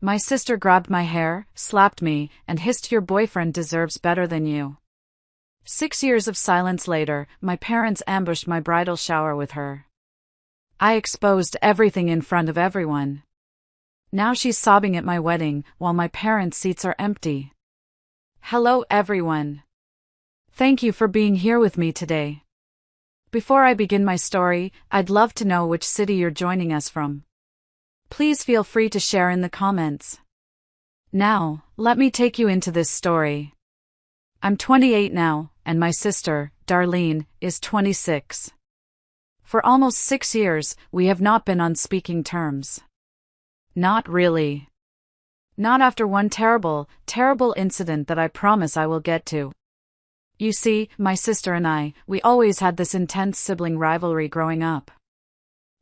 My sister grabbed my hair, slapped me, and hissed, "Your boyfriend deserves better than you." 6 years of silence later, my parents ambushed my bridal shower with her. I exposed everything in front of everyone. Now she's sobbing at my wedding, while my parents' seats are empty. Hello everyone. Thank you for being here with me today. Before I begin my story, I'd love to know which city you're joining us from. Please feel free to share in the comments. Now, let me take you into this story. I'm 28 now, and my sister, Darlene, is 26. For almost 6 years, we have not been on speaking terms. Not really. Not after one terrible incident that I promise I will get to. You see, my sister and I, we always had this intense sibling rivalry growing up.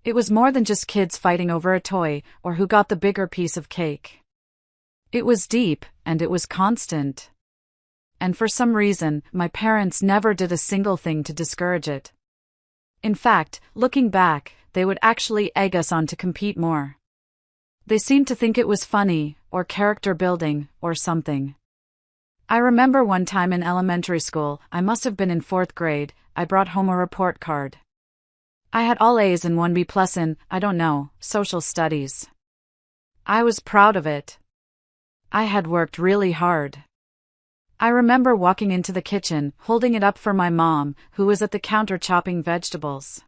It was more than just kids fighting over a toy, or who got the bigger piece of cake. It was deep, and it was constant. And for some reason, my parents never did a single thing to discourage it. In fact, looking back, they would actually egg us on to compete more. They seemed to think it was funny, or character building, or something. I remember one time in elementary school, I must have been in 4th grade, I brought home a report card. I had all A's and 1 B+ in, I don't know, social studies. I was proud of it. I had worked really hard. I remember walking into the kitchen, holding it up for my mom, who was at the counter chopping vegetables.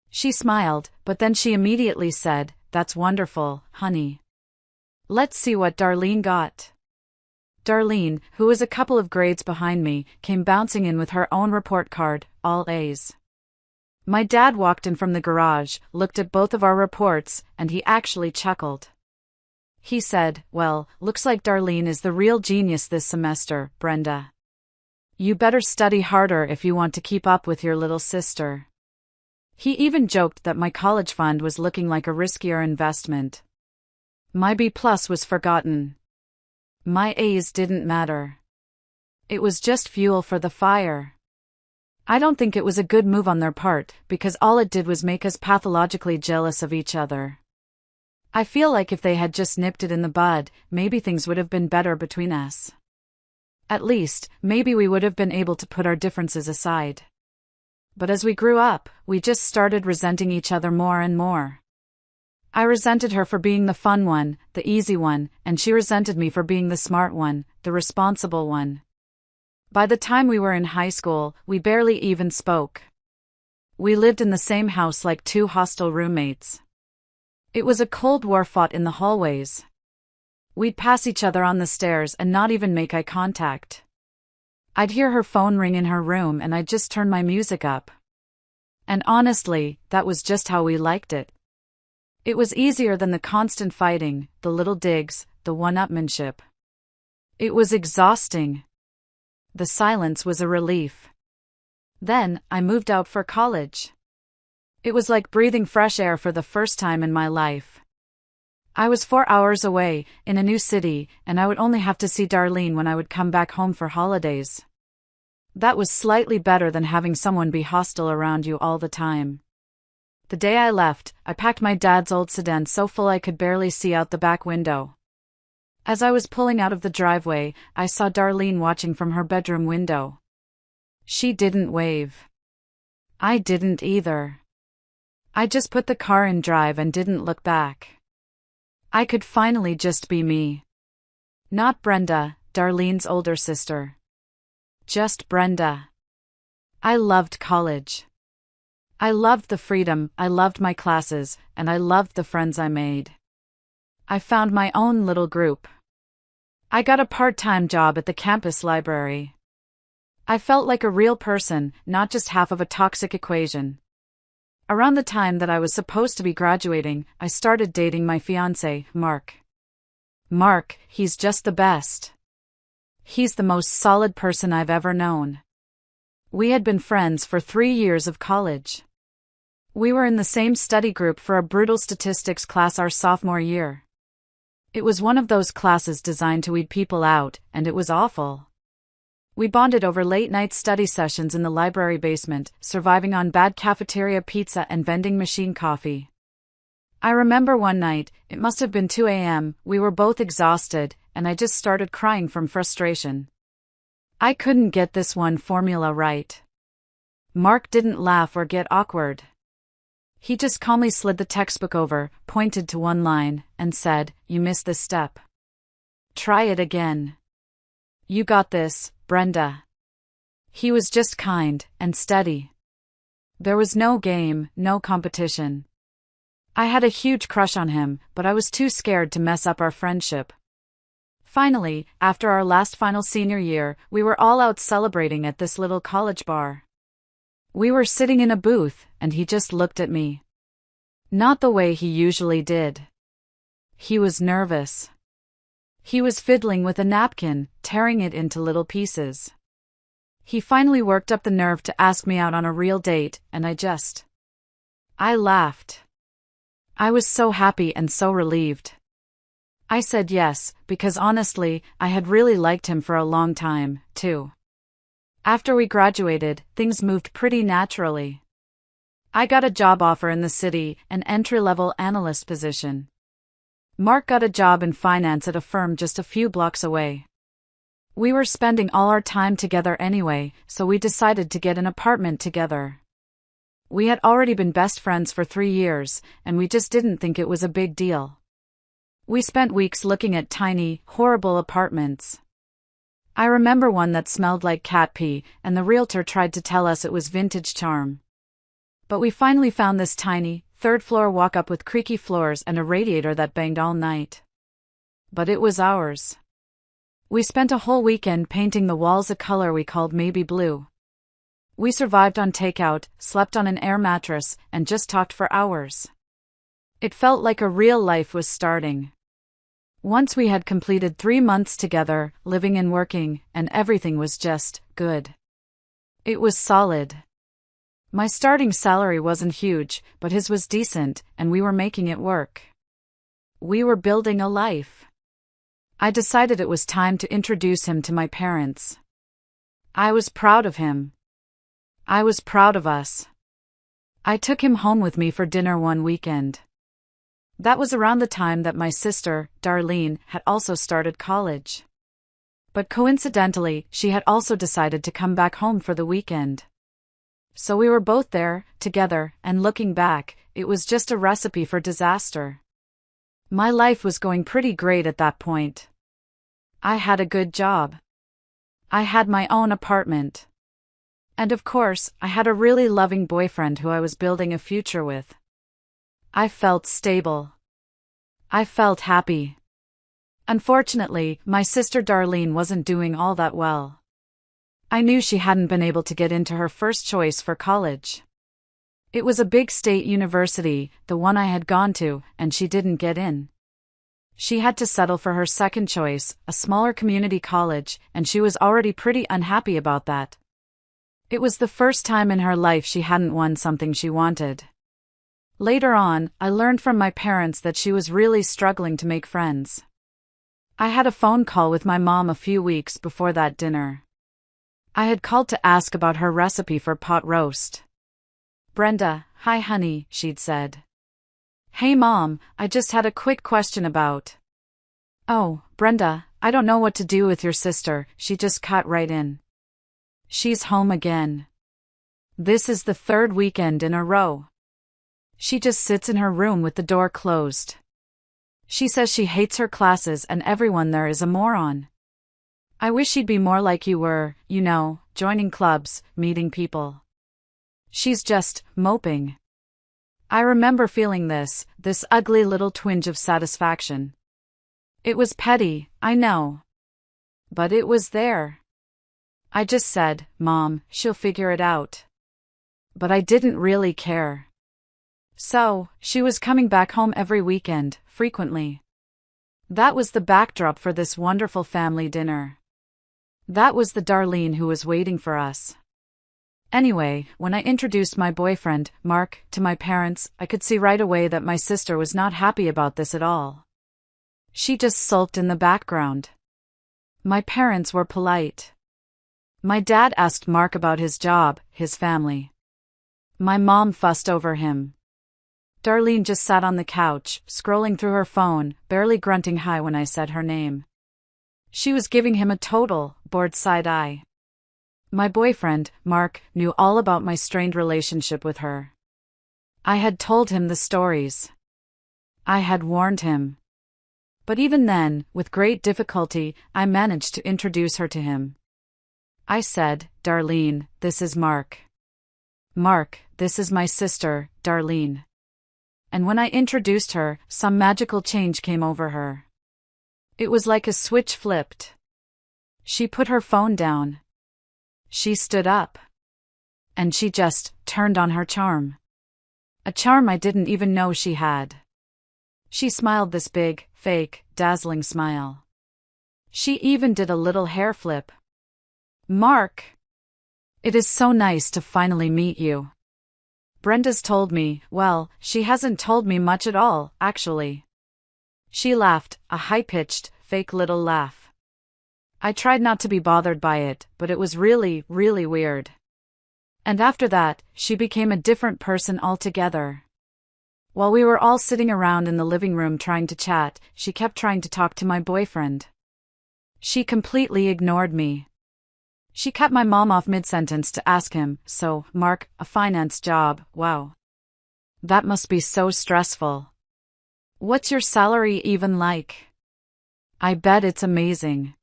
She smiled, but then she immediately said, "That's wonderful, honey. Let's see what Darlene got." Darlene, who was a couple of grades behind me, came bouncing in with her own report card, all A's. My dad walked in from the garage, looked at both of our reports, and he actually chuckled. He said, "Well, looks like Darlene is the real genius this semester, Brenda. You better study harder if you want to keep up with your little sister." He even joked that my college fund was looking like a riskier investment. My B+ was forgotten. My A's didn't matter. It was just fuel for the fire. I don't think it was a good move on their part, because all it did was make us pathologically jealous of each other. I feel like if they had just nipped it in the bud, maybe things would have been better between us. At least, maybe we would have been able to put our differences aside. But as we grew up, we just started resenting each other more and more. I resented her for being the fun one, the easy one, and she resented me for being the smart one, the responsible one. By the time we were in high school, we barely even spoke. We lived in the same house like 2 hostile roommates. It was a Cold War fought in the hallways. We'd pass each other on the stairs and not even make eye contact. I'd hear her phone ring in her room and I'd just turn my music up. And honestly, that was just how we liked it. It was easier than the constant fighting, the little digs, the one-upmanship. It was exhausting. The silence was a relief. Then, I moved out for college. It was like breathing fresh air for the first time in my life. I was 4 hours away, in a new city, and I would only have to see Darlene when I would come back home for holidays. That was slightly better than having someone be hostile around you all the time. The day I left, I packed my dad's old sedan so full I could barely see out the back window. As I was pulling out of the driveway, I saw Darlene watching from her bedroom window. She didn't wave. I didn't either. I just put the car in drive and didn't look back. I could finally just be me. Not Brenda, Darlene's older sister. Just Brenda. I loved college. I loved the freedom, I loved my classes, and I loved the friends I made. I found my own little group. I got a part-time job at the campus library. I felt like a real person, not just half of a toxic equation. Around the time that I was supposed to be graduating, I started dating my fiancé, Mark. Mark, he's just the best. He's the most solid person I've ever known. We had been friends for 3 years of college. We were in the same study group for a brutal statistics class our sophomore year. It was one of those classes designed to weed people out, and it was awful. We bonded over late-night study sessions in the library basement, surviving on bad cafeteria pizza and vending machine coffee. I remember one night, it must have been 2 a.m., we were both exhausted, and I just started crying from frustration. I couldn't get this one formula right. Mark didn't laugh or get awkward. He just calmly slid the textbook over, pointed to one line, and said, "You missed this step. Try it again. You got this, Brenda." He was just kind and steady. There was no game, no competition. I had a huge crush on him, but I was too scared to mess up our friendship. Finally, after our last final senior year, we were all out celebrating at this little college bar. We were sitting in a booth, and he just looked at me. Not the way he usually did. He was nervous. He was fiddling with a napkin, tearing it into little pieces. He finally worked up the nerve to ask me out on a real date, and I laughed. I was so happy and so relieved. I said yes, because honestly, I had really liked him for a long time, too. After we graduated, things moved pretty naturally. I got a job offer in the city, an entry-level analyst position. Mark got a job in finance at a firm just a few blocks away. We were spending all our time together anyway, so we decided to get an apartment together. We had already been best friends for 3 years, and we just didn't think it was a big deal. We spent weeks looking at tiny, horrible apartments. I remember one that smelled like cat pee, and the realtor tried to tell us it was vintage charm. But we finally found this tiny, third-floor walk-up with creaky floors and a radiator that banged all night. But it was ours. We spent a whole weekend painting the walls a color we called Maybe Blue. We survived on takeout, slept on an air mattress, and just talked for hours. It felt like a real life was starting. Once we had completed 3 months together, living and working, and everything was just good. It was solid. My starting salary wasn't huge, but his was decent, and we were making it work. We were building a life. I decided it was time to introduce him to my parents. I was proud of him. I was proud of us. I took him home with me for dinner one weekend. That was around the time that my sister, Darlene, had also started college. But coincidentally, she had also decided to come back home for the weekend. So we were both there, together, and looking back, it was just a recipe for disaster. My life was going pretty great at that point. I had a good job. I had my own apartment. And of course, I had a really loving boyfriend who I was building a future with. I felt stable. I felt happy. Unfortunately, my sister Darlene wasn't doing all that well. I knew she hadn't been able to get into her first choice for college. It was a big state university, the one I had gone to, and she didn't get in. She had to settle for her second choice, a smaller community college, and she was already pretty unhappy about that. It was the first time in her life she hadn't won something she wanted. Later on, I learned from my parents that she was really struggling to make friends. I had a phone call with my mom a few weeks before that dinner. I had called to ask about her recipe for pot roast. "Brenda, hi honey," she'd said. "Hey mom, I just had a quick question about..." "Oh, Brenda, I don't know what to do with your sister," she just cut right in. "She's home again. This is the 3rd weekend in a row. She just sits in her room with the door closed. She says she hates her classes and everyone there is a moron. I wish she'd be more like you were, you know, joining clubs, meeting people. She's just moping." I remember feeling this ugly little twinge of satisfaction. It was petty, I know. But it was there. I just said, "Mom, she'll figure it out." But I didn't really care. So, she was coming back home every weekend, frequently. That was the backdrop for this wonderful family dinner. That was the Darlene who was waiting for us. Anyway, when I introduced my boyfriend, Mark, to my parents, I could see right away that my sister was not happy about this at all. She just sulked in the background. My parents were polite. My dad asked Mark about his job, his family. My mom fussed over him. Darlene just sat on the couch, scrolling through her phone, barely grunting hi when I said her name. She was giving him a total, bored side eye. My boyfriend, Mark, knew all about my strained relationship with her. I had told him the stories. I had warned him. But even then, with great difficulty, I managed to introduce her to him. I said, "Darlene, this is Mark. Mark, this is my sister, Darlene." And when I introduced her, some magical change came over her. It was like a switch flipped. She put her phone down. She stood up. And she just turned on her charm. A charm I didn't even know she had. She smiled this big, fake, dazzling smile. She even did a little hair flip. "Mark! It is so nice to finally meet you. Brenda's told me, well, she hasn't told me much at all, actually." She laughed, a high-pitched, fake little laugh. I tried not to be bothered by it, but it was really, really weird. And after that, she became a different person altogether. While we were all sitting around in the living room trying to chat, she kept trying to talk to my boyfriend. She completely ignored me. She cut my mom off mid-sentence to ask him, "So, Mark, a finance job, wow. That must be so stressful. What's your salary even like? I bet it's amazing.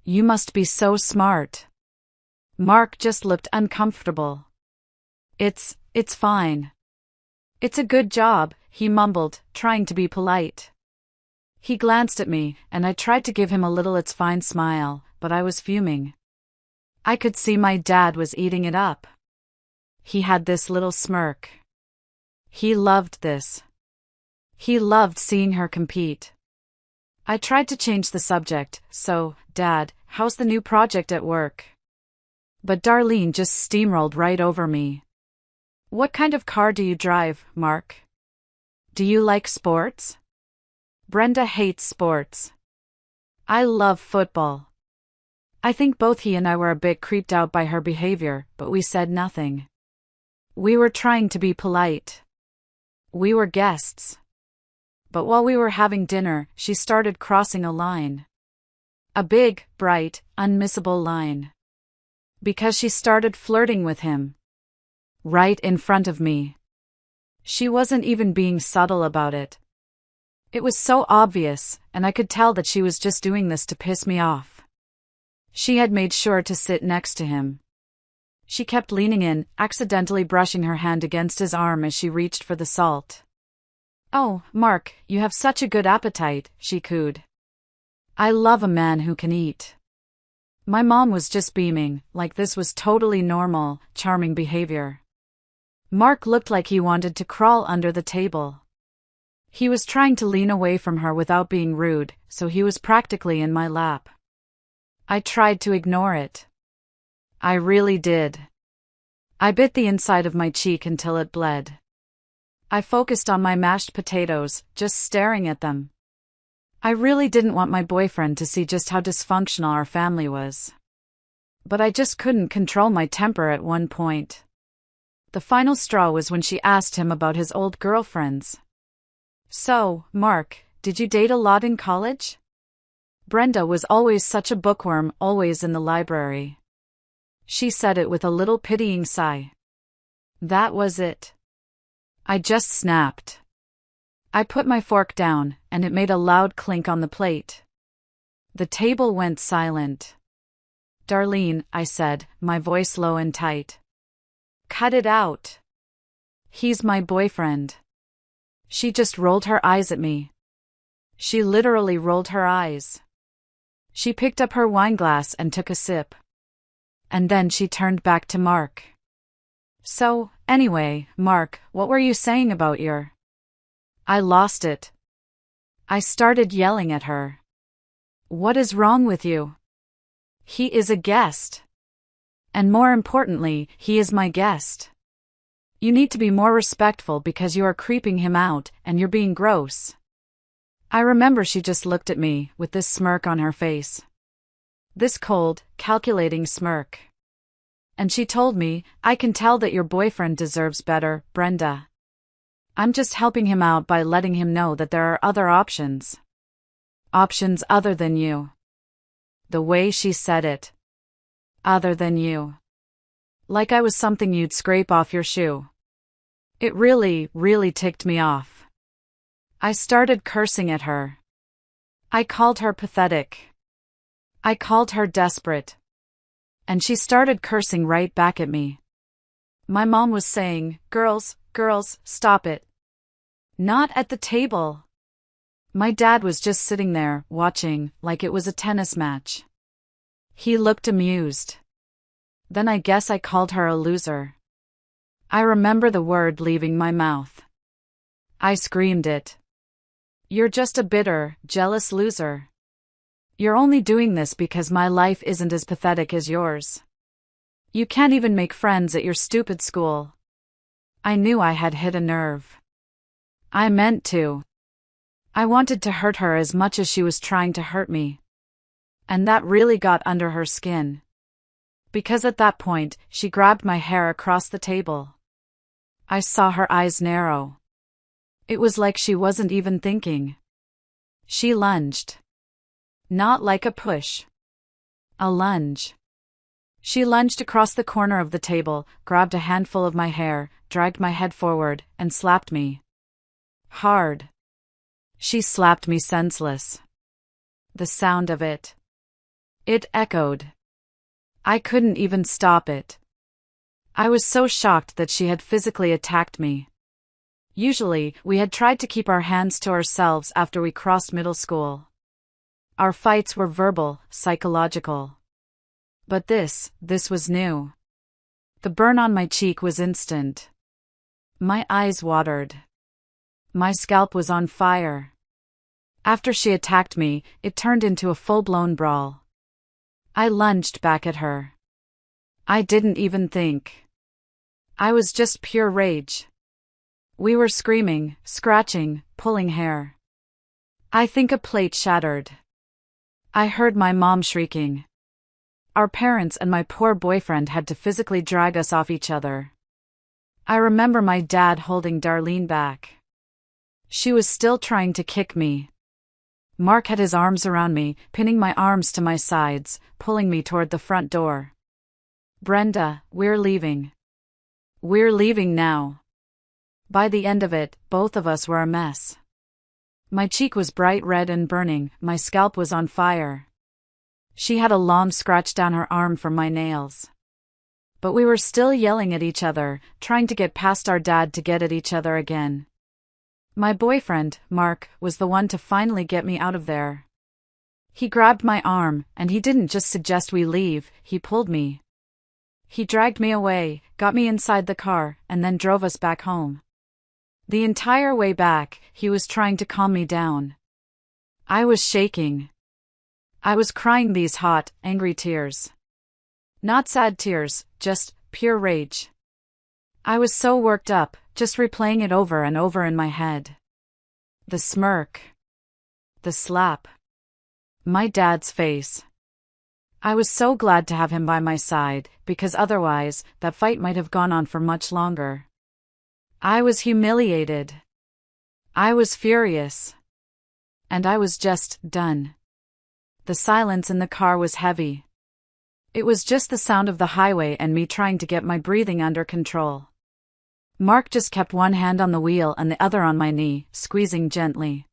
You must be so smart." Mark just looked uncomfortable. It's fine. It's a good job," he mumbled, trying to be polite. He glanced at me, and I tried to give him a little "it's fine" smile, but I was fuming. I could see my dad was eating it up. He had this little smirk. He loved this. He loved seeing her compete. I tried to change the subject, "So, Dad, how's the new project at work?" But Darlene just steamrolled right over me. "What kind of car do you drive, Mark? Do you like sports?" Brenda hates sports. I love football. I think both he and I were a bit creeped out by her behavior, but we said nothing. We were trying to be polite. We were guests. But while we were having dinner, she started crossing a line. A big, bright, unmissable line. Because she started flirting with him. Right in front of me. She wasn't even being subtle about it. It was so obvious, and I could tell that she was just doing this to piss me off. She had made sure to sit next to him. She kept leaning in, accidentally brushing her hand against his arm as she reached for the salt. "Oh, Mark, you have such a good appetite," she cooed. I love a man who can eat. My mom was just beaming, like this was totally normal, charming behavior. Mark looked like he wanted to crawl under the table. He was trying to lean away from her without being rude, so he was practically in my lap. I tried to ignore it. I really did. I bit the inside of my cheek until it bled. I focused on my mashed potatoes, just staring at them. I really didn't want my boyfriend to see just how dysfunctional our family was. But I just couldn't control my temper at one point. The final straw was when she asked him about his old girlfriends. "So, Mark, did you date a lot in college?" Brenda was always such a bookworm, always in the library. She said it with a little pitying sigh. That was it. I just snapped. I put my fork down, and it made a loud clink on the plate. The table went silent. "Darlene," I said, my voice low and tight. "Cut it out. He's my boyfriend." She just rolled her eyes at me. She literally rolled her eyes. She picked up her wineglass and took a sip. And then she turned back to Mark. "So, anyway, Mark, what were you saying about your—" I lost it. I started yelling at her. "What is wrong with you? He is a guest. And more importantly, he is my guest. You need to be more respectful because you are creeping him out, and you're being gross." I remember she just looked at me, with this smirk on her face. This cold, calculating smirk. And she told me, "I can tell that your boyfriend deserves better, Brenda. I'm just helping him out by letting him know that there are other options. Options other than you. The way she said it. Other than you. Like I was something you'd scrape off your shoe. It really, really ticked me off. I started cursing at her. I called her pathetic. I called her desperate. And she started cursing right back at me. My mom was saying, "Girls, stop it." Not at the table. My dad was just sitting there, watching, like it was a tennis match. He looked amused. Then I guess I called her a loser. I remember the word leaving my mouth. I screamed it. "You're just a bitter, jealous loser. You're only doing this because my life isn't as pathetic as yours. You can't even make friends at your stupid school." I knew I had hit a nerve. I meant to. I wanted to hurt her as much as she was trying to hurt me. And that really got under her skin. Because at that point, she grabbed my hair across the table. I saw her eyes narrow. It was like she wasn't even thinking. She lunged. Not like a push. A lunge. She lunged across the corner of the table, grabbed a handful of my hair, dragged my head forward, and slapped me. Hard. She slapped me senseless. The sound of it. It echoed. I couldn't even stop it. I was so shocked that she had physically attacked me. Usually, we had tried to keep our hands to ourselves after we crossed middle school. Our fights were verbal, psychological. But this was new. The burn on my cheek was instant. My eyes watered. My scalp was on fire. After she attacked me, it turned into a full-blown brawl. I lunged back at her. I didn't even think. I was just pure rage. We were screaming, scratching, pulling hair. I think a plate shattered. I heard my mom shrieking. Our parents and my poor boyfriend had to physically drag us off each other. I remember my dad holding Darlene back. She was still trying to kick me. Mark had his arms around me, pinning my arms to my sides, pulling me toward the front door. "Brenda, we're leaving. We're leaving now." By the end of it, both of us were a mess. My cheek was bright red and burning, my scalp was on fire. She had a long scratch down her arm from my nails. But we were still yelling at each other, trying to get past our dad to get at each other again. My boyfriend, Mark, was the one to finally get me out of there. He grabbed my arm, and he didn't just suggest we leave, he pulled me. He dragged me away, got me inside the car, and then drove us back home. The entire way back, he was trying to calm me down. I was shaking. I was crying these hot, angry tears. Not sad tears, just pure rage. I was so worked up, just replaying it over and over in my head. The smirk. The slap. My dad's face. I was so glad to have him by my side, because otherwise, that fight might have gone on for much longer. I was humiliated. I was furious. And I was just done. The silence in the car was heavy. It was just the sound of the highway and me trying to get my breathing under control. Mark just kept one hand on the wheel and the other on my knee, squeezing gently.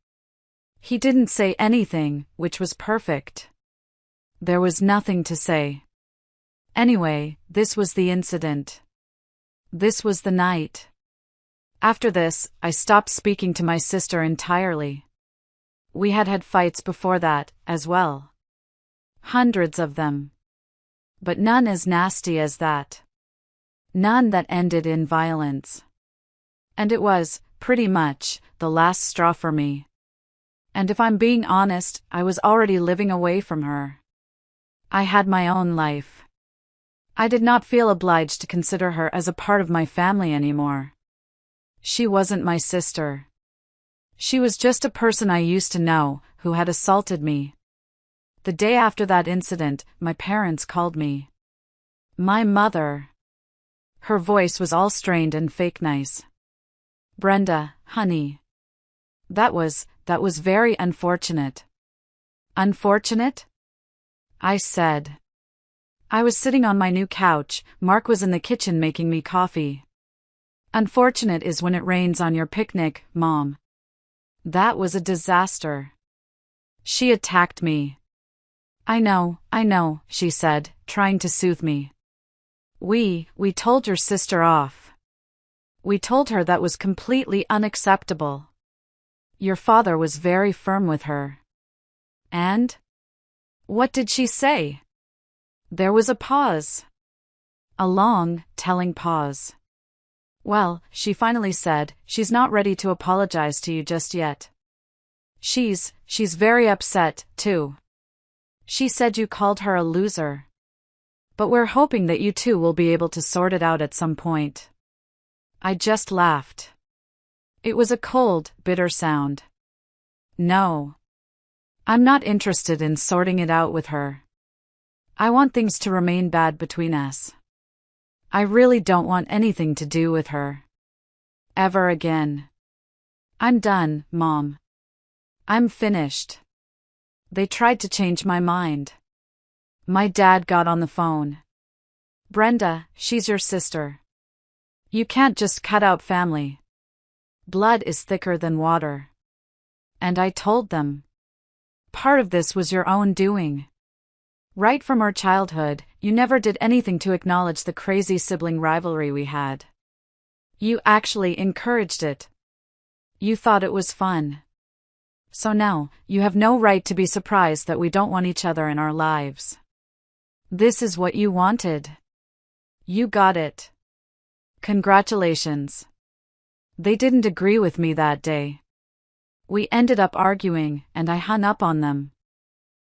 He didn't say anything, which was perfect. There was nothing to say. Anyway, this was the incident. This was the night. After this, I stopped speaking to my sister entirely. We had had fights before that, as well. Hundreds of them. But none as nasty as that. None that ended in violence. And it was, pretty much, the last straw for me. And if I'm being honest, I was already living away from her. I had my own life. I did not feel obliged to consider her as a part of my family anymore. She wasn't my sister. She was just a person I used to know, who had assaulted me. The day after that incident, my parents called me. My mother. Her voice was all strained and fake nice. Brenda, honey. That was very unfortunate. Unfortunate? I said. I was sitting on my new couch, Mark was in the kitchen making me coffee. Unfortunate is when it rains on your picnic, Mom. That was a disaster. She attacked me. I know, she said, trying to soothe me. We told your sister off. We told her that was completely unacceptable. Your father was very firm with her. And? What did she say? There was a pause. A long, telling pause. Well, she finally said, she's not ready to apologize to you just yet. She's very upset, too. She said you called her a loser. But we're hoping that you two will be able to sort it out at some point. I just laughed. It was a cold, bitter sound. No. I'm not interested in sorting it out with her. I want things to remain bad between us. I really don't want anything to do with her. Ever again. I'm done, Mom. I'm finished. They tried to change my mind. My dad got on the phone. Brenda, she's your sister. You can't just cut out family. Blood is thicker than water. And I told them. Part of this was your own doing. Right from our childhood, you never did anything to acknowledge the crazy sibling rivalry we had. You actually encouraged it. You thought it was fun. So now, you have no right to be surprised that we don't want each other in our lives. This is what you wanted. You got it. Congratulations. They didn't agree with me that day. We ended up arguing, and I hung up on them.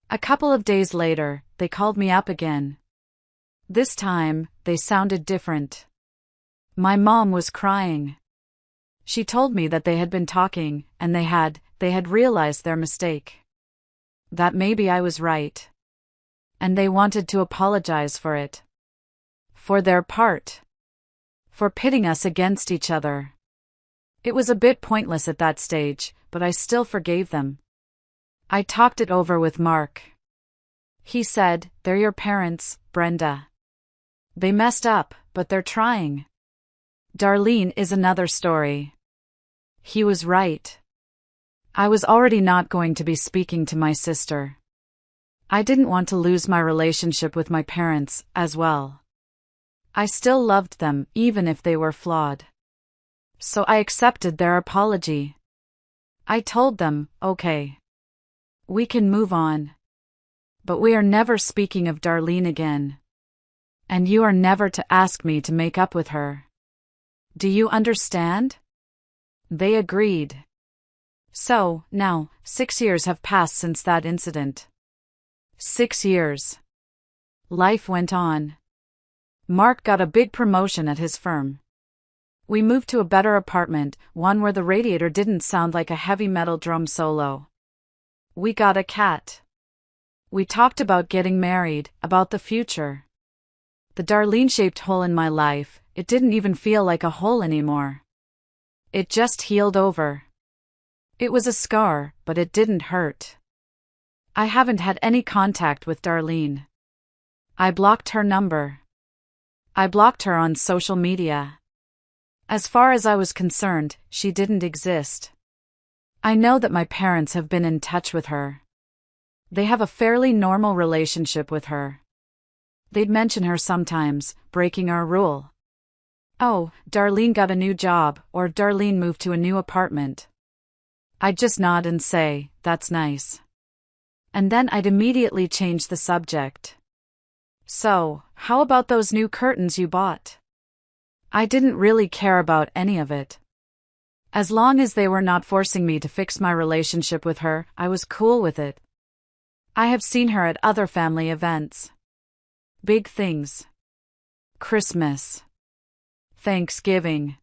A couple of days later, they called me up again. This time, they sounded different. My mom was crying. She told me that they had been talking, and they had realized their mistake. That maybe I was right. And they wanted to apologize for it. For their part. For pitting us against each other. It was a bit pointless at that stage, but I still forgave them. I talked it over with Mark. He said, they're your parents, Brenda. They messed up, but they're trying. Darlene is another story. He was right. I was already not going to be speaking to my sister. I didn't want to lose my relationship with my parents, as well. I still loved them, even if they were flawed. So I accepted their apology. I told them, okay. We can move on. But we are never speaking of Darlene again. And you are never to ask me to make up with her. Do you understand? They agreed. So, now, 6 years have passed since that incident. 6 years. Life went on. Mark got a big promotion at his firm. We moved to a better apartment, one where the radiator didn't sound like a heavy metal drum solo. We got a cat. We talked about getting married, about the future. The Darlene-shaped hole in my life, it didn't even feel like a hole anymore. It just healed over. It was a scar, but it didn't hurt. I haven't had any contact with Darlene. I blocked her number. I blocked her on social media. As far as I was concerned, she didn't exist. I know that my parents have been in touch with her. They have a fairly normal relationship with her. They'd mention her sometimes, breaking our rule. Oh, Darlene got a new job, or Darlene moved to a new apartment. I'd just nod and say, that's nice. And then I'd immediately change the subject. So, how about those new curtains you bought? I didn't really care about any of it. As long as they were not forcing me to fix my relationship with her, I was cool with it. I have seen her at other family events. Big things. Christmas. Thanksgiving.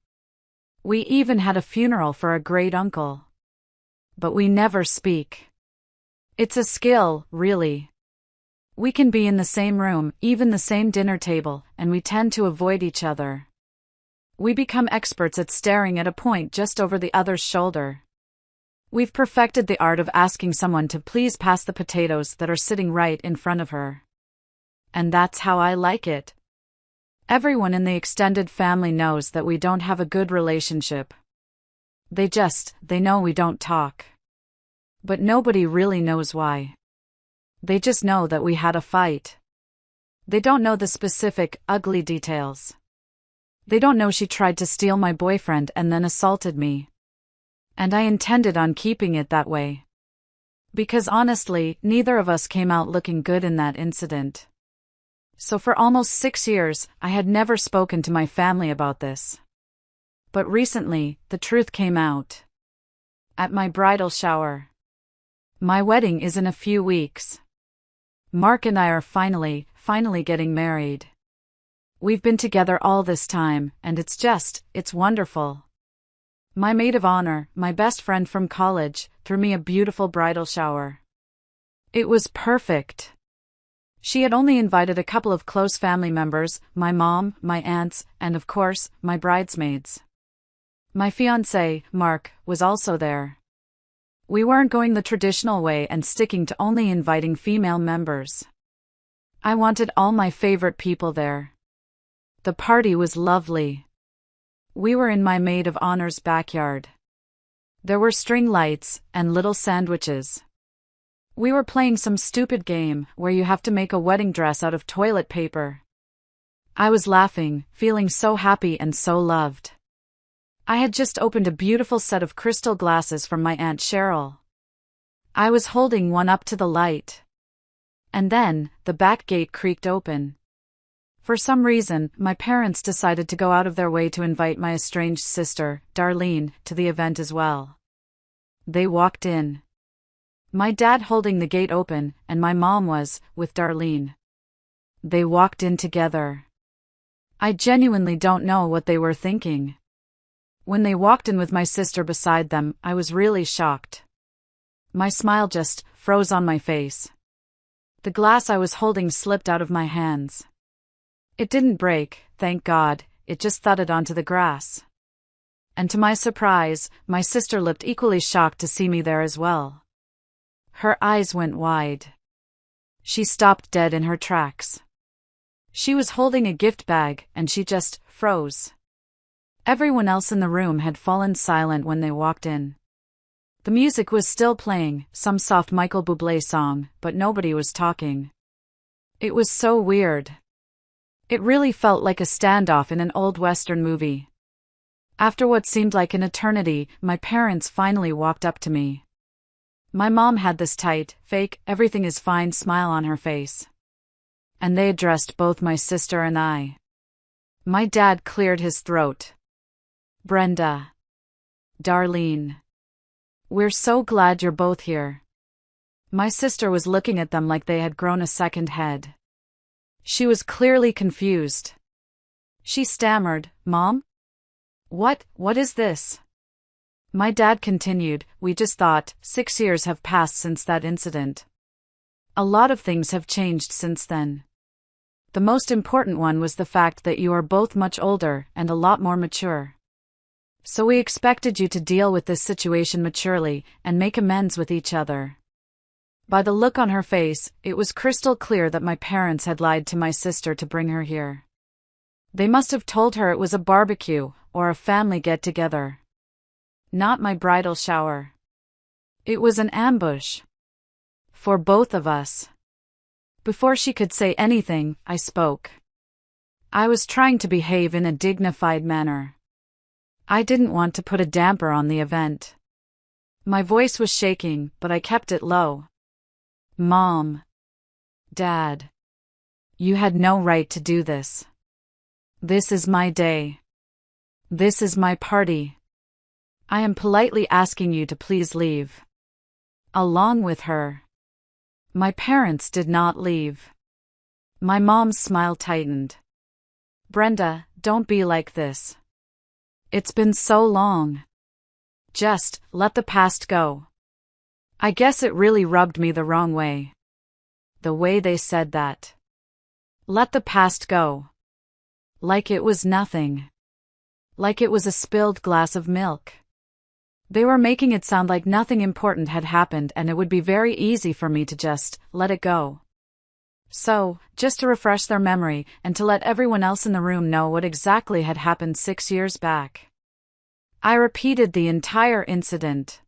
We even had a funeral for a great uncle. But we never speak. It's a skill, really. We can be in the same room, even the same dinner table, and we tend to avoid each other. We become experts at staring at a point just over the other's shoulder. We've perfected the art of asking someone to please pass the potatoes that are sitting right in front of her. And that's how I like it. Everyone in the extended family knows that we don't have a good relationship. They know we don't talk. But nobody really knows why. They just know that we had a fight. They don't know the specific, ugly details. They don't know she tried to steal my boyfriend and then assaulted me. And I intended on keeping it that way. Because honestly, neither of us came out looking good in that incident. So for almost 6 years, I had never spoken to my family about this. But recently, the truth came out. At my bridal shower. My wedding is in a few weeks. Mark and I are finally getting married. We've been together all this time, and it's wonderful. My maid of honor, my best friend from college, threw me a beautiful bridal shower. It was perfect. She had only invited a couple of close family members, my mom, my aunts, and of course, my bridesmaids. My fiancé, Mark, was also there. We weren't going the traditional way and sticking to only inviting female members. I wanted all my favorite people there. The party was lovely. We were in my maid of honor's backyard. There were string lights and little sandwiches. We were playing some stupid game where you have to make a wedding dress out of toilet paper. I was laughing, feeling so happy and so loved. I had just opened a beautiful set of crystal glasses from my Aunt Cheryl. I was holding one up to the light. And then, the back gate creaked open. For some reason, my parents decided to go out of their way to invite my estranged sister, Darlene, to the event as well. They walked in. My dad holding the gate open, and my mom was, with Darlene. They walked in together. I genuinely don't know what they were thinking. When they walked in with my sister beside them, I was really shocked. My smile just froze on my face. The glass I was holding slipped out of my hands. It didn't break, thank God, it just thudded onto the grass. And to my surprise, my sister looked equally shocked to see me there as well. Her eyes went wide. She stopped dead in her tracks. She was holding a gift bag, and she just froze. Everyone else in the room had fallen silent when they walked in. The music was still playing, some soft Michael Bublé song, but nobody was talking. It was so weird. It really felt like a standoff in an old Western movie. After what seemed like an eternity, my parents finally walked up to me. My mom had this tight, fake, everything is fine smile on her face. And they addressed both my sister and I. My dad cleared his throat. Brenda. Darlene. We're so glad you're both here. My sister was looking at them like they had grown a second head. She was clearly confused. She stammered, "Mom? What is this?" My dad continued, "We just thought, 6 years have passed since that incident. A lot of things have changed since then. The most important one was the fact that you are both much older and a lot more mature. So we expected you to deal with this situation maturely and make amends with each other." By the look on her face, it was crystal clear that my parents had lied to my sister to bring her here. They must have told her it was a barbecue or a family get-together. Not my bridal shower. It was an ambush. For both of us. Before she could say anything, I spoke. I was trying to behave in a dignified manner. I didn't want to put a damper on the event. My voice was shaking, but I kept it low. "Mom. Dad. You had no right to do this. This is my day. This is my party. I am politely asking you to please leave. Along with her." My parents did not leave. My mom's smile tightened. "Brenda, don't be like this. It's been so long. Just let the past go." I guess it really rubbed me the wrong way. The way they said that. Let the past go. Like it was nothing. Like it was a spilled glass of milk. They were making it sound like nothing important had happened and it would be very easy for me to just let it go. So, just to refresh their memory and to let everyone else in the room know what exactly had happened 6 years back. I repeated the entire incident.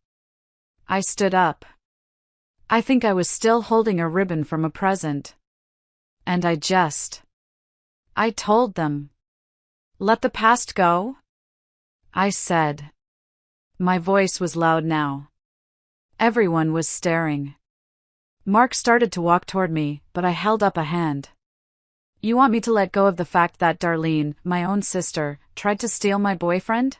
I stood up. I think I was still holding a ribbon from a present. And I told them. Let the past go? I said. My voice was loud now. Everyone was staring. Mark started to walk toward me, but I held up a hand. You want me to let go of the fact that Darlene, my own sister, tried to steal my boyfriend?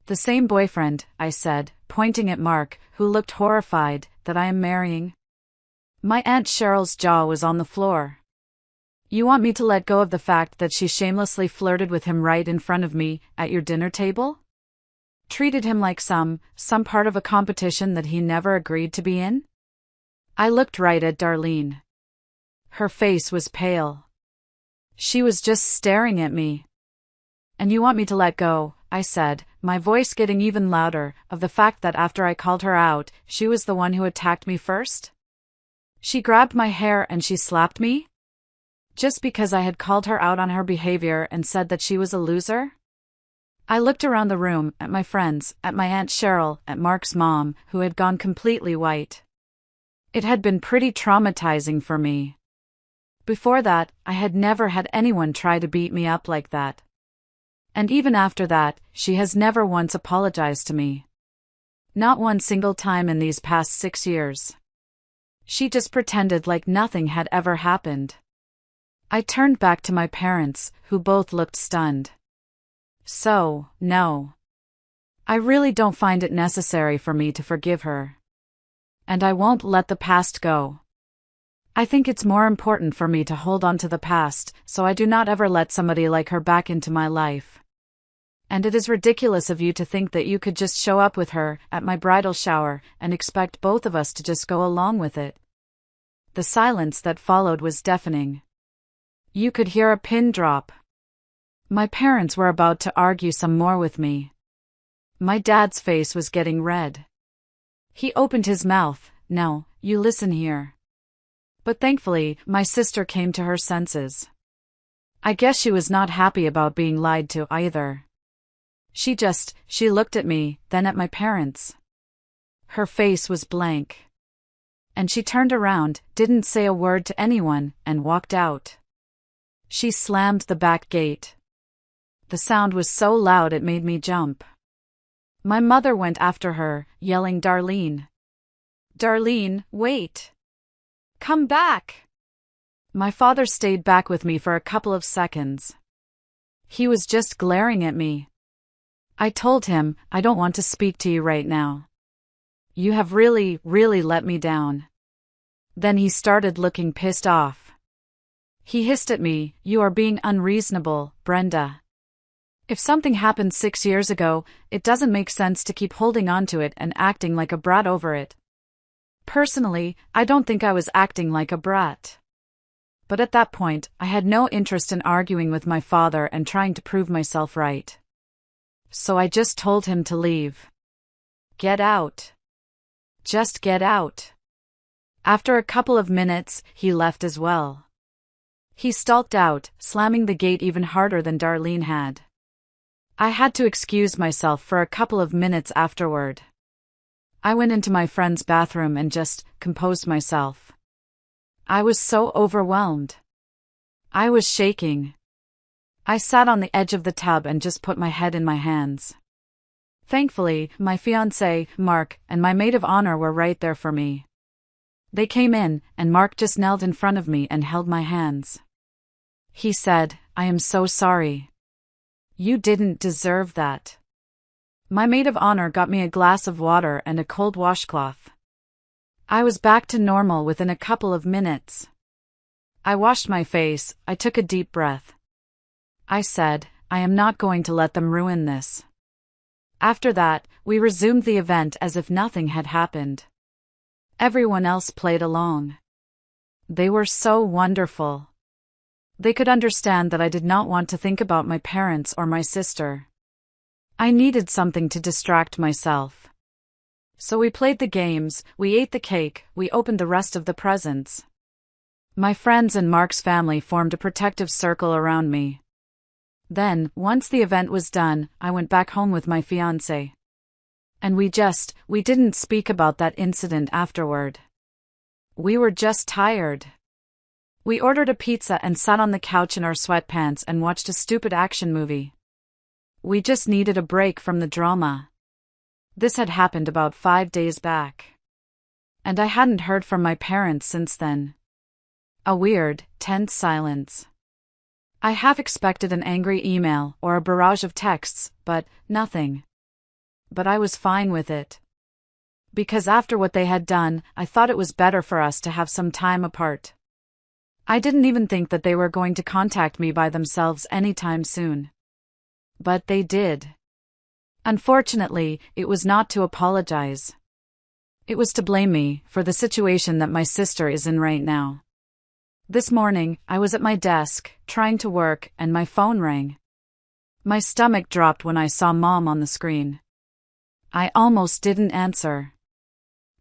The same boyfriend, I said, pointing at Mark, who looked horrified, that I am marrying. My Aunt Cheryl's jaw was on the floor. You want me to let go of the fact that she shamelessly flirted with him right in front of me, at your dinner table? Treated him like some part of a competition that he never agreed to be in? I looked right at Darlene. Her face was pale. She was just staring at me. And you want me to let go, I said, my voice getting even louder, of the fact that after I called her out, she was the one who attacked me first? She grabbed my hair and she slapped me? Just because I had called her out on her behavior and said that she was a loser? I looked around the room, at my friends, at my Aunt Cheryl, at Mark's mom, who had gone completely white. It had been pretty traumatizing for me. Before that, I had never had anyone try to beat me up like that. And even after that, she has never once apologized to me. Not one single time in these past 6 years. She just pretended like nothing had ever happened. I turned back to my parents, who both looked stunned. So, no. I really don't find it necessary for me to forgive her. And I won't let the past go. I think it's more important for me to hold on to the past, so I do not ever let somebody like her back into my life. And it is ridiculous of you to think that you could just show up with her at my bridal shower and expect both of us to just go along with it. The silence that followed was deafening. You could hear a pin drop. My parents were about to argue some more with me. My dad's face was getting red. He opened his mouth. No, you listen here. But thankfully, my sister came to her senses. I guess she was not happy about being lied to either. She looked at me, then at my parents. Her face was blank. And she turned around, didn't say a word to anyone, and walked out. She slammed the back gate. The sound was so loud it made me jump. My mother went after her, yelling, "Darlene! Darlene, wait! Come back!" My father stayed back with me for a couple of seconds. He was just glaring at me. I told him, I don't want to speak to you right now. You have really let me down. Then he started looking pissed off. He hissed at me, "You are being unreasonable, Brenda. If something happened 6 years ago, it doesn't make sense to keep holding on to it and acting like a brat over it." Personally, I don't think I was acting like a brat. But at that point, I had no interest in arguing with my father and trying to prove myself right. So I just told him to leave. Get out. Just get out. After a couple of minutes, he left as well. He stalked out, slamming the gate even harder than Darlene had. I had to excuse myself for a couple of minutes afterward. I went into my friend's bathroom and just composed myself. I was so overwhelmed. I was shaking. I sat on the edge of the tub and just put my head in my hands. Thankfully, my fiancé, Mark, and my maid of honor were right there for me. They came in, and Mark just knelt in front of me and held my hands. He said, "I am so sorry. You didn't deserve that." My maid of honor got me a glass of water and a cold washcloth. I was back to normal within a couple of minutes. I washed my face, I took a deep breath. I said, "I am not going to let them ruin this." After that, we resumed the event as if nothing had happened. Everyone else played along. They were so wonderful. They could understand that I did not want to think about my parents or my sister. I needed something to distract myself. So we played the games, we ate the cake, we opened the rest of the presents. My friends and Mark's family formed a protective circle around me. Then, once the event was done, I went back home with my fiancé. And we didn't speak about that incident afterward. We were just tired. We ordered a pizza and sat on the couch in our sweatpants and watched a stupid action movie. We just needed a break from the drama. This had happened about 5 days back. And I hadn't heard from my parents since then. A weird, tense silence. I half expected an angry email or a barrage of texts, but nothing. But I was fine with it. Because after what they had done, I thought it was better for us to have some time apart. I didn't even think that they were going to contact me by themselves anytime soon. But they did. Unfortunately, it was not to apologize. It was to blame me for the situation that my sister is in right now. This morning, I was at my desk, trying to work, and my phone rang. My stomach dropped when I saw Mom on the screen. I almost didn't answer.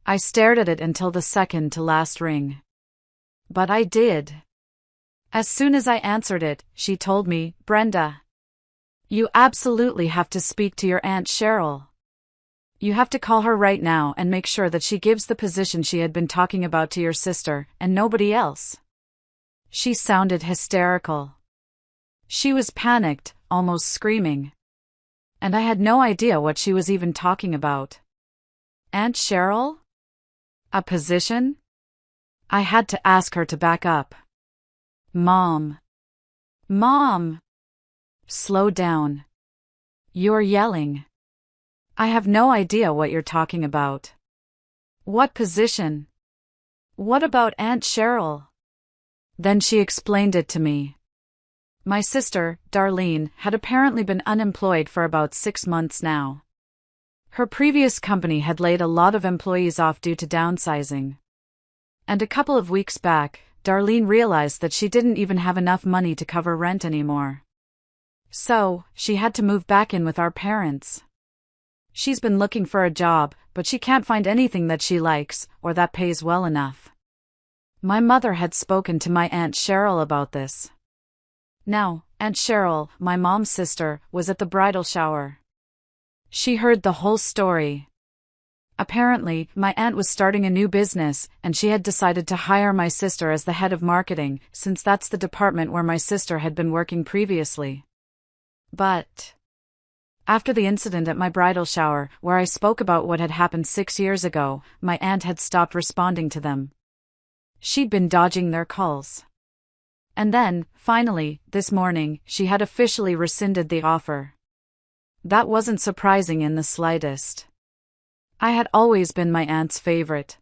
I stared at it until the second to last ring. But I did. As soon as I answered it, she told me, "Brenda, you absolutely have to speak to your Aunt Cheryl. You have to call her right now and make sure that she gives the position she had been talking about to your sister, and nobody else." She sounded hysterical. She was panicked, almost screaming. And I had no idea what she was even talking about. Aunt Cheryl? A position? I had to ask her to back up. Mom. Slow down. You're yelling. I have no idea what you're talking about. What position? What about Aunt Cheryl? Then she explained it to me. My sister, Darlene, had apparently been unemployed for about 6 months now. Her previous company had laid a lot of employees off due to downsizing. And a couple of weeks back, Darlene realized that she didn't even have enough money to cover rent anymore. So, she had to move back in with our parents. She's been looking for a job, but she can't find anything that she likes, or that pays well enough. My mother had spoken to my Aunt Cheryl about this. Now, Aunt Cheryl, my mom's sister, was at the bridal shower. She heard the whole story. Apparently, my aunt was starting a new business, and she had decided to hire my sister as the head of marketing, since that's the department where my sister had been working previously. But after the incident at my bridal shower, where I spoke about what had happened 6 years ago, my aunt had stopped responding to them. She'd been dodging their calls. And then, finally, this morning, she had officially rescinded the offer. That wasn't surprising in the slightest. I had always been my aunt's favorite.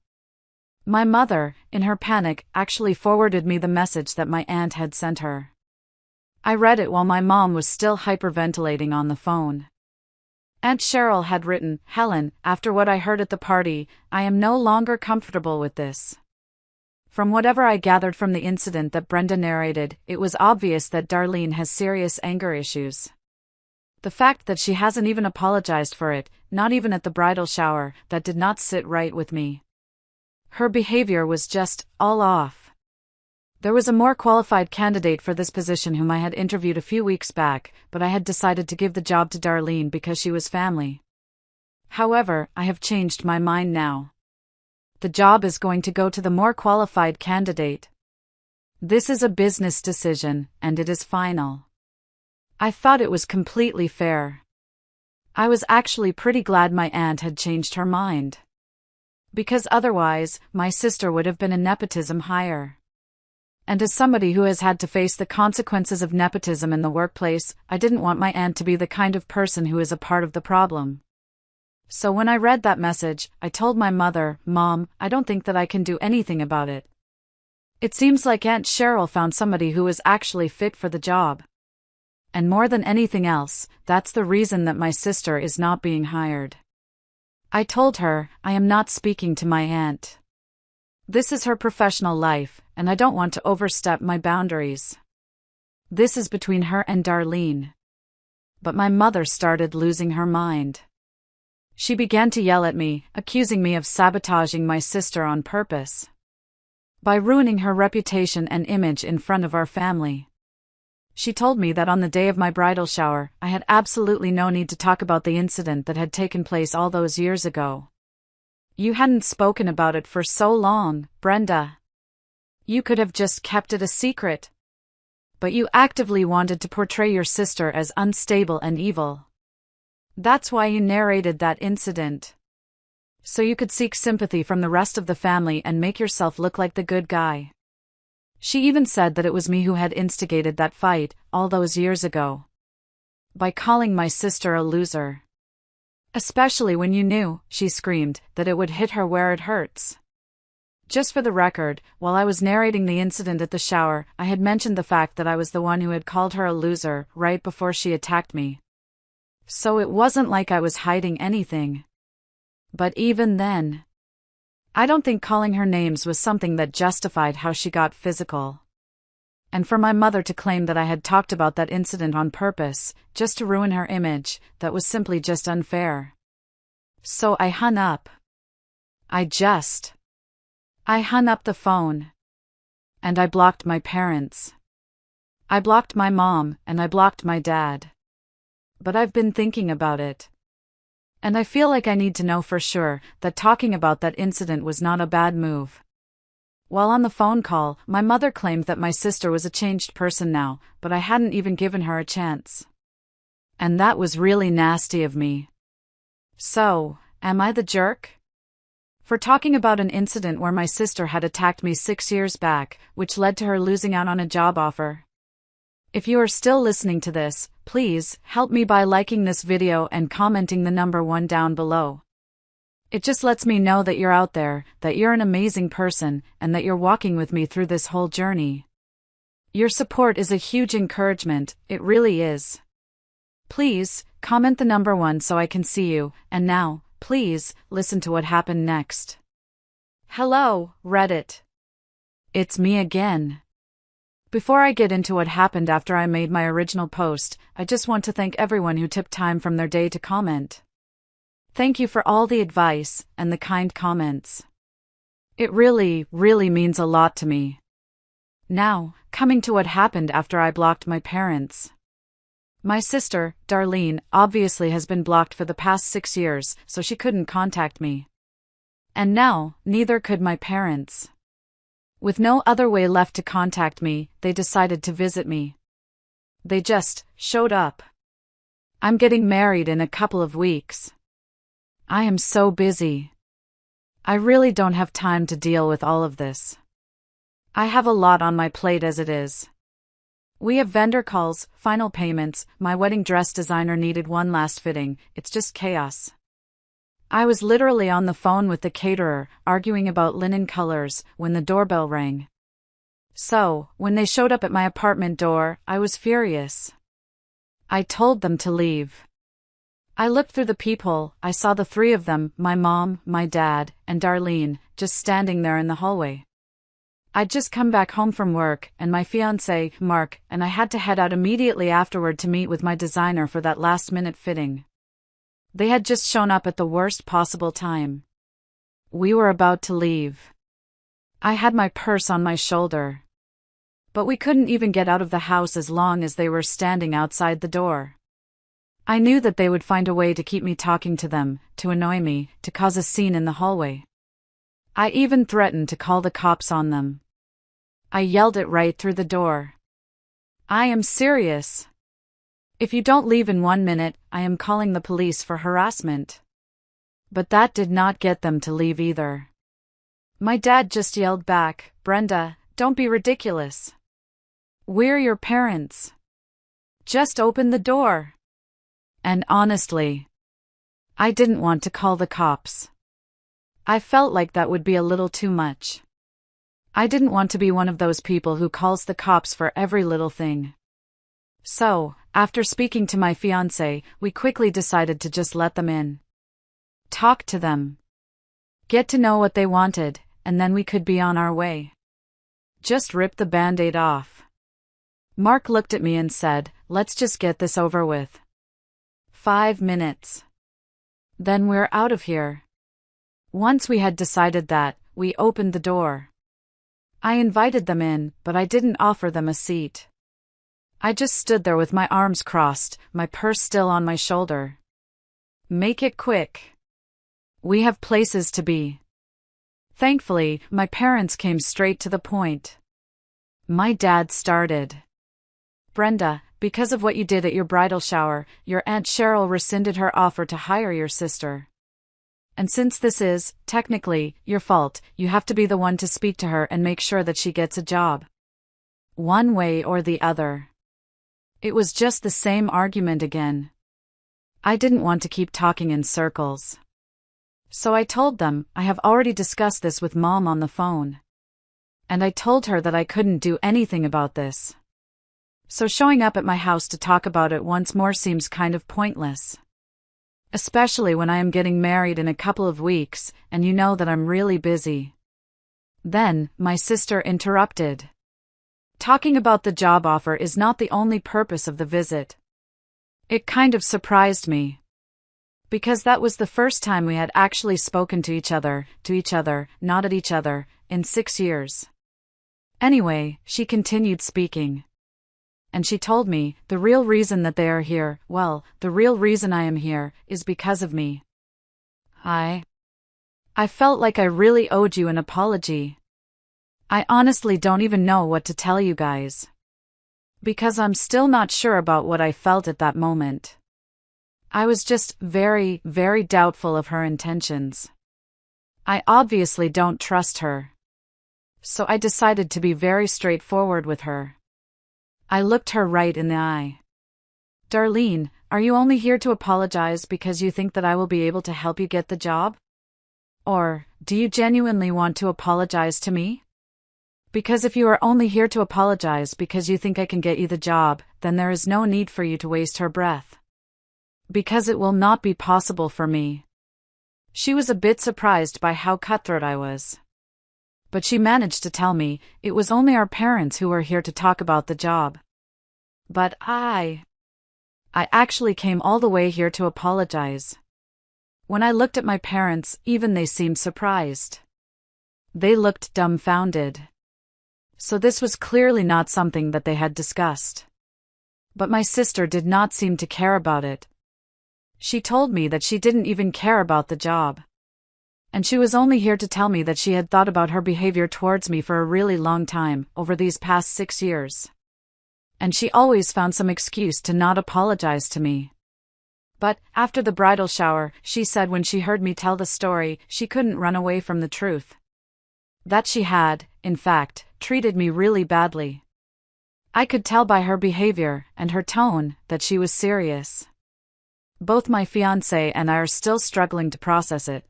My mother, in her panic, actually forwarded me the message that my aunt had sent her. I read it while my mom was still hyperventilating on the phone. Aunt Cheryl had written, "Helen, after what I heard at the party, I am no longer comfortable with this." From whatever I gathered from the incident that Brenda narrated, it was obvious that Darlene has serious anger issues. The fact that she hasn't even apologized for it, not even at the bridal shower, that did not sit right with me. Her behavior was just all off. There was a more qualified candidate for this position whom I had interviewed a few weeks back, but I had decided to give the job to Darlene because she was family. However, I have changed my mind now. The job is going to go to the more qualified candidate. This is a business decision, and it is final. I thought it was completely fair. I was actually pretty glad my aunt had changed her mind. Because otherwise, my sister would have been a nepotism hire. And as somebody who has had to face the consequences of nepotism in the workplace, I didn't want my aunt to be the kind of person who is a part of the problem. So when I read that message, I told my mother, "Mom, I don't think that I can do anything about it. It seems like Aunt Cheryl found somebody who is actually fit for the job. And more than anything else, that's the reason that my sister is not being hired." I told her, I am not speaking to my aunt. This is her professional life, and I don't want to overstep my boundaries. This is between her and Darlene. But my mother started losing her mind. She began to yell at me, accusing me of sabotaging my sister on purpose. By ruining her reputation and image in front of our family. She told me that on the day of my bridal shower, I had absolutely no need to talk about the incident that had taken place all those years ago. You hadn't spoken about it for so long, Brenda. You could have just kept it a secret. But you actively wanted to portray your sister as unstable and evil. That's why you narrated that incident. So you could seek sympathy from the rest of the family and make yourself look like the good guy. She even said that it was me who had instigated that fight, all those years ago. By calling my sister a loser. Especially when you knew, she screamed, that it would hit her where it hurts. Just for the record, while I was narrating the incident at the shower, I had mentioned the fact that I was the one who had called her a loser right before she attacked me. So it wasn't like I was hiding anything. But even then, I don't think calling her names was something that justified how she got physical. And for my mother to claim that I had talked about that incident on purpose, just to ruin her image, that was simply just unfair. So I hung up. I hung up the phone. And I blocked my parents. I blocked my mom, and I blocked my dad. But I've been thinking about it. And I feel like I need to know for sure that talking about that incident was not a bad move. While on the phone call, my mother claimed that my sister was a changed person now, but I hadn't even given her a chance. And that was really nasty of me. So, am I the jerk? For talking about an incident where my sister had attacked me 6 years back, which led to her losing out on a job offer. If you are still listening to this, please help me by liking this video and commenting the number 1 down below. It just lets me know that you're out there, that you're an amazing person, and that you're walking with me through this whole journey. Your support is a huge encouragement, it really is. Please, comment the number 1 so I can see you, and now, please, listen to what happened next. Hello, Reddit. It's me again. Before I get into what happened after I made my original post, I just want to thank everyone who took time from their day to comment. Thank you for all the advice and the kind comments. It really means a lot to me. Now, coming to what happened after I blocked my parents. My sister, Darlene, obviously has been blocked for the past 6 years, so she couldn't contact me. And now, neither could my parents. With no other way left to contact me, they decided to visit me. They just showed up. I'm getting married in a couple of weeks. I am so busy. I really don't have time to deal with all of this. I have a lot on my plate as it is. We have vendor calls, final payments, my wedding dress designer needed one last fitting, it's just chaos. I was literally on the phone with the caterer, arguing about linen colors, when the doorbell rang. So, when they showed up at my apartment door, I was furious. I told them to leave. I looked through the peephole, I saw the 3 of them, my mom, my dad, and Darlene, just standing there in the hallway. I'd just come back home from work, and my fiancé, Mark, and I had to head out immediately afterward to meet with my designer for that last-minute fitting. They had just shown up at the worst possible time. We were about to leave. I had my purse on my shoulder. But we couldn't even get out of the house as long as they were standing outside the door. I knew that they would find a way to keep me talking to them, to annoy me, to cause a scene in the hallway. I even threatened to call the cops on them. I yelled it right through the door. I am serious. If you don't leave in 1 minute, I am calling the police for harassment. But that did not get them to leave either. My dad just yelled back, Brenda, don't be ridiculous. We're your parents. Just open the door. And honestly, I didn't want to call the cops. I felt like that would be a little too much. I didn't want to be one of those people who calls the cops for every little thing. So, after speaking to my fiancé, we quickly decided to just let them in. Talk to them. Get to know what they wanted, and then we could be on our way. Just rip the band-aid off. Mark looked at me and said, let's just get this over with. 5 minutes. Then we're out of here. Once we had decided that, we opened the door. I invited them in, but I didn't offer them a seat. I just stood there with my arms crossed, my purse still on my shoulder. Make it quick. We have places to be. Thankfully, my parents came straight to the point. My dad started. Brenda, because of what you did at your bridal shower, your Aunt Cheryl rescinded her offer to hire your sister. And since this is, technically, your fault, you have to be the one to speak to her and make sure that she gets a job. One way or the other. It was just the same argument again. I didn't want to keep talking in circles. So I told them, I have already discussed this with Mom on the phone. And I told her that I couldn't do anything about this. So showing up at my house to talk about it once more seems kind of pointless. Especially when I am getting married in a couple of weeks, and you know that I'm really busy. Then, my sister interrupted. Talking about the job offer is not the only purpose of the visit. It kind of surprised me. Because that was the first time we had actually spoken to each other, not at each other, in 6 years. Anyway, she continued speaking. And she told me, the real reason that they are here, well, the real reason I am here, is because of me. I felt like I really owed you an apology. I honestly don't even know what to tell you guys. Because I'm still not sure about what I felt at that moment. I was just very, very doubtful of her intentions. I obviously don't trust her. So I decided to be very straightforward with her. I looked her right in the eye. Darlene, are you only here to apologize because you think that I will be able to help you get the job? Or, do you genuinely want to apologize to me? Because if you are only here to apologize because you think I can get you the job, then there is no need for you to waste her breath. Because it will not be possible for me. She was a bit surprised by how cutthroat I was. But she managed to tell me, it was only our parents who were here to talk about the job. But I actually came all the way here to apologize. When I looked at my parents, even they seemed surprised. They looked dumbfounded. So this was clearly not something that they had discussed. But my sister did not seem to care about it. She told me that she didn't even care about the job. And she was only here to tell me that she had thought about her behavior towards me for a really long time, over these past 6 years. And she always found some excuse to not apologize to me. But, after the bridal shower, she said when she heard me tell the story, she couldn't run away from the truth. That she had, in fact, treated me really badly. I could tell by her behavior, and her tone, that she was serious. Both my fiancé and I are still struggling to process it.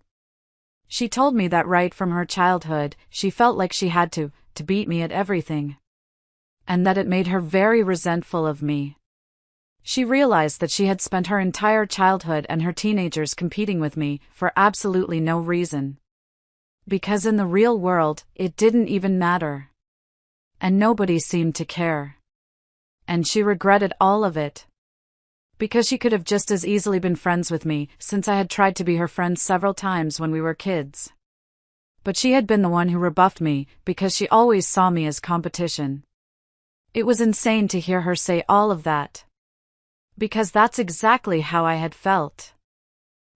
She told me that right from her childhood, she felt like she had to beat me at everything. And that it made her very resentful of me. She realized that she had spent her entire childhood and her teenagers competing with me, for absolutely no reason. Because in the real world, it didn't even matter. And nobody seemed to care. And she regretted all of it. Because she could have just as easily been friends with me, since I had tried to be her friend several times when we were kids. But she had been the one who rebuffed me, because she always saw me as competition. It was insane to hear her say all of that. Because that's exactly how I had felt.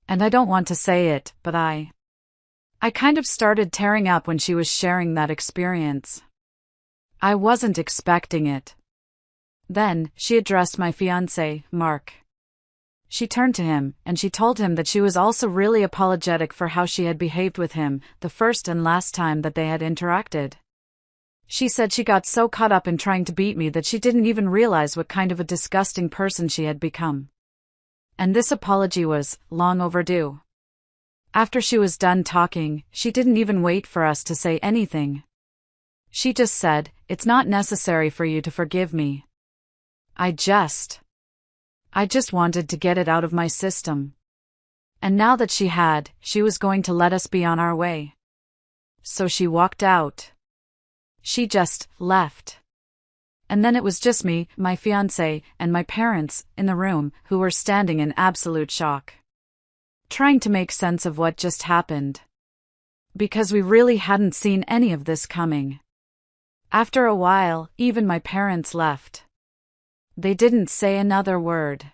And I don't want to say it, but I kind of started tearing up when she was sharing that experience. I wasn't expecting it. Then, she addressed my fiancé, Mark. She turned to him, and she told him that she was also really apologetic for how she had behaved with him, the first and last time that they had interacted. She said she got so caught up in trying to beat me that she didn't even realize what kind of a disgusting person she had become. And this apology was long overdue. After she was done talking, she didn't even wait for us to say anything. She just said, "It's not necessary for you to forgive me. I just wanted to get it out of my system." And now that she was going to let us be on our way. So she walked out. She just left. And then it was just me, my fiancé, and my parents, in the room, who were standing in absolute shock, trying to make sense of what just happened. Because we really hadn't seen any of this coming. After a while, even my parents left. They didn't say another word.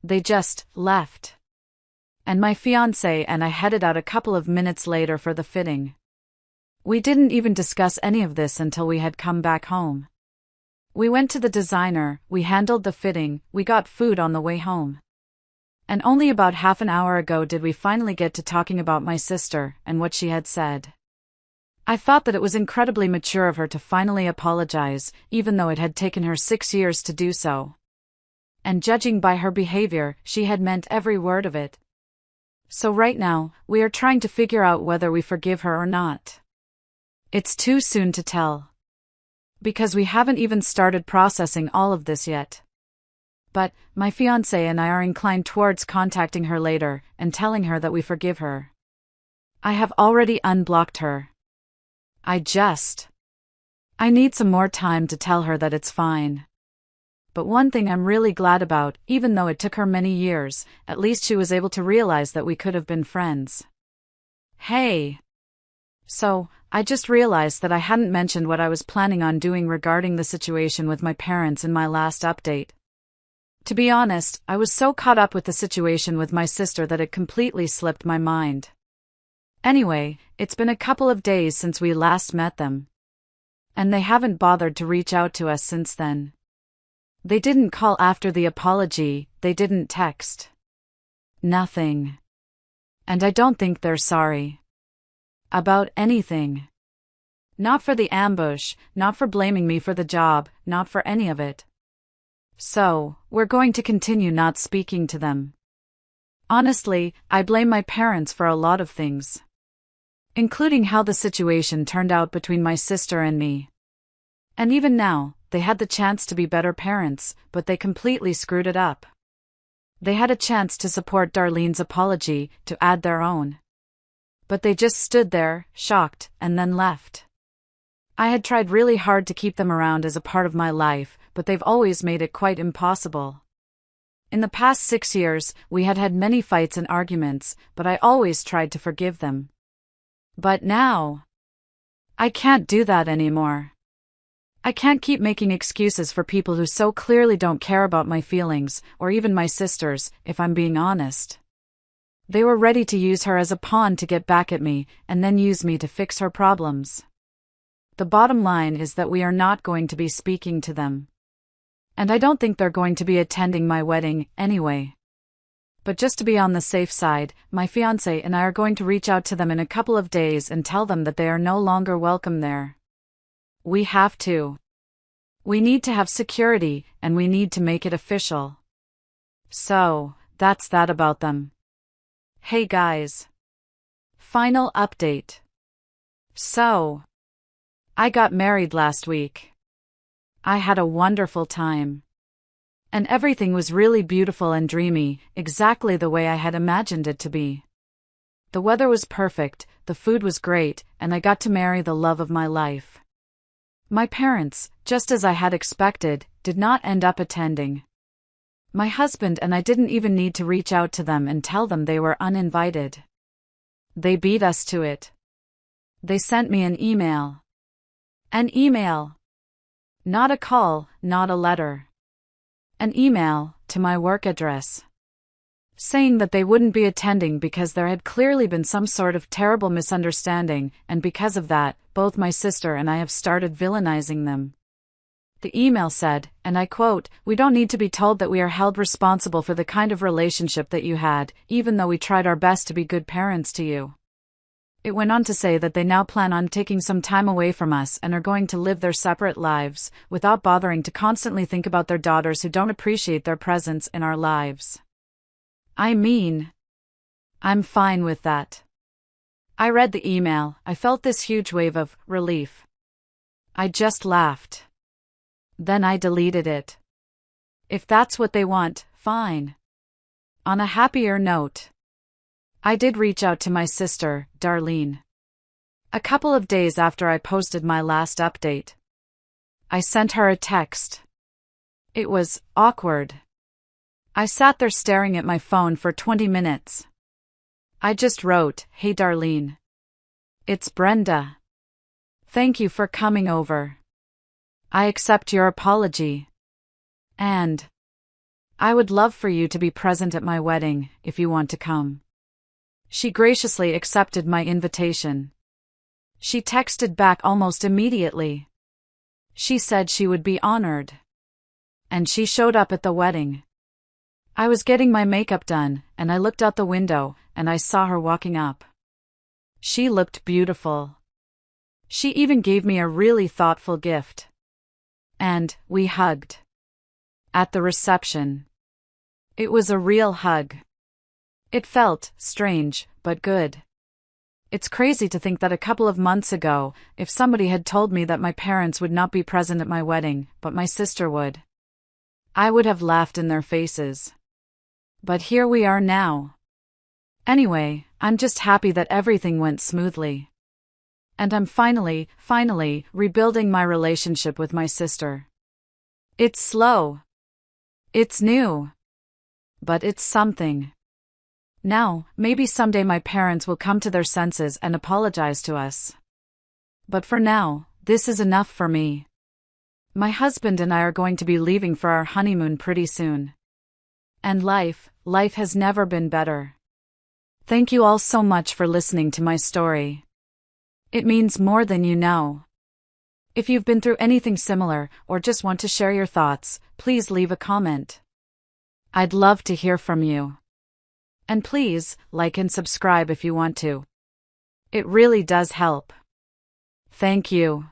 They just left. And my fiancé and I headed out a couple of minutes later for the fitting. We didn't even discuss any of this until we had come back home. We went to the designer, we handled the fitting, we got food on the way home. And only about half an hour ago did we finally get to talking about my sister and what she had said. I thought that it was incredibly mature of her to finally apologize, even though it had taken her 6 years to do so. And judging by her behavior, she had meant every word of it. So right now, we are trying to figure out whether we forgive her or not. It's too soon to tell. Because we haven't even started processing all of this yet. But, my fiancé and I are inclined towards contacting her later and telling her that we forgive her. I have already unblocked her. I need some more time to tell her that it's fine. But one thing I'm really glad about, even though it took her many years, at least she was able to realize that we could have been friends. Hey! So, I just realized that I hadn't mentioned what I was planning on doing regarding the situation with my parents in my last update. To be honest, I was so caught up with the situation with my sister that it completely slipped my mind. Anyway, it's been a couple of days since we last met them. And they haven't bothered to reach out to us since then. They didn't call after the apology, they didn't text. Nothing. And I don't think they're sorry. About anything. Not for the ambush, not for blaming me for the job, not for any of it. So, we're going to continue not speaking to them. Honestly, I blame my parents for a lot of things. Including how the situation turned out between my sister and me. And even now, they had the chance to be better parents, but they completely screwed it up. They had a chance to support Darlene's apology, to add their own. But they just stood there, shocked, and then left. I had tried really hard to keep them around as a part of my life, but they've always made it quite impossible. In the past 6 years, we had had many fights and arguments, but I always tried to forgive them. But now, I can't do that anymore. I can't keep making excuses for people who so clearly don't care about my feelings, or even my sister's, if I'm being honest. They were ready to use her as a pawn to get back at me, and then use me to fix her problems. The bottom line is that we are not going to be speaking to them. And I don't think they're going to be attending my wedding, anyway. But just to be on the safe side, my fiancé and I are going to reach out to them in a couple of days and tell them that they are no longer welcome there. We have to. We need to have security, and we need to make it official. So, that's that about them. Hey guys. Final update. So, I got married last week. I had a wonderful time. And everything was really beautiful and dreamy, exactly the way I had imagined it to be. The weather was perfect, the food was great, and I got to marry the love of my life. My parents, just as I had expected, did not end up attending. My husband and I didn't even need to reach out to them and tell them they were uninvited. They beat us to it. They sent me an email. An email. Not a call, not a letter. An email, to my work address. Saying that they wouldn't be attending because there had clearly been some sort of terrible misunderstanding, and because of that, both my sister and I have started villainizing them. The email said, and I quote, "We don't need to be told that we are held responsible for the kind of relationship that you had, even though we tried our best to be good parents to you." It went on to say that they now plan on taking some time away from us and are going to live their separate lives, without bothering to constantly think about their daughters who don't appreciate their presence in our lives. I mean, I'm fine with that. I read the email, I felt this huge wave of relief. I just laughed. Then I deleted it. If that's what they want, fine. On a happier note, I did reach out to my sister, Darlene. A couple of days after I posted my last update. I sent her a text. It was awkward. I sat there staring at my phone for 20 minutes. I just wrote, "Hey Darlene. It's Brenda. Thank you for coming over. I accept your apology. And I would love for you to be present at my wedding, if you want to come." She graciously accepted my invitation. She texted back almost immediately. She said she would be honored. And she showed up at the wedding. I was getting my makeup done, and I looked out the window, and I saw her walking up. She looked beautiful. She even gave me a really thoughtful gift. And we hugged. At the reception. It was a real hug. It felt strange, but good. It's crazy to think that a couple of months ago, if somebody had told me that my parents would not be present at my wedding, but my sister would, I would have laughed in their faces. But here we are now. Anyway, I'm just happy that everything went smoothly. And I'm finally rebuilding my relationship with my sister. It's slow. It's new. But it's something. Now, maybe someday my parents will come to their senses and apologize to us. But for now, this is enough for me. My husband and I are going to be leaving for our honeymoon pretty soon. And life has never been better. Thank you all so much for listening to my story. It means more than you know. If you've been through anything similar or just want to share your thoughts, please leave a comment. I'd love to hear from you. And please, like and subscribe if you want to. It really does help. Thank you.